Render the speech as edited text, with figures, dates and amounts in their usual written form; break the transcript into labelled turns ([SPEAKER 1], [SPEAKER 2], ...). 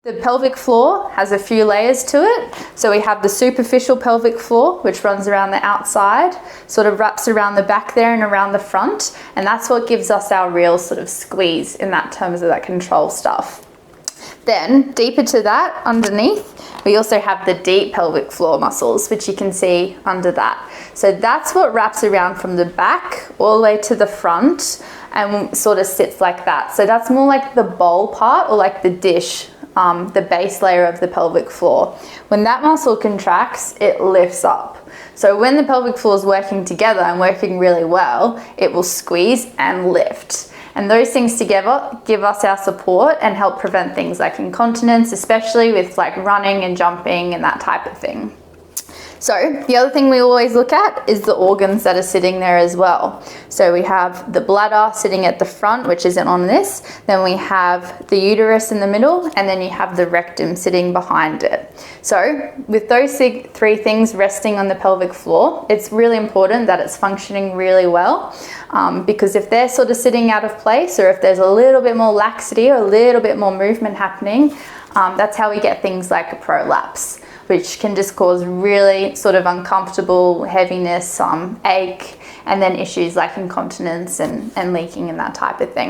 [SPEAKER 1] The pelvic floor has a few layers to it. So we have the superficial pelvic floor, which runs around the outside, sort of wraps around the back there and around the front. And that's what gives us our real sort of squeeze in that terms of that control stuff. Then deeper to that, underneath, we also have the deep pelvic floor muscles, which you can see under that. So that's what wraps around from the back all the way to the front and sort of sits like that. So that's more like the bowl part, or like the dish, the base layer of the pelvic floor. When that muscle contracts, it lifts up. So when the pelvic floor is working together and working really well, it will squeeze and lift. And those things together give us our support and help prevent things like incontinence, especially with like running and jumping and that type of thing. So the other thing we always look at is the organs that are sitting there as well. So we have the bladder sitting at the front, which isn't on this. Then we have the uterus in the middle, and then you have the rectum sitting behind it. So with those three things resting on the pelvic floor, it's really important that it's functioning really well, because if they're sort of sitting out of place, or if there's a little bit more laxity or a little bit more movement happening, that's how we get things like a prolapse, which can just cause really sort of uncomfortable heaviness, ache, and then issues like incontinence and leaking and that type of thing.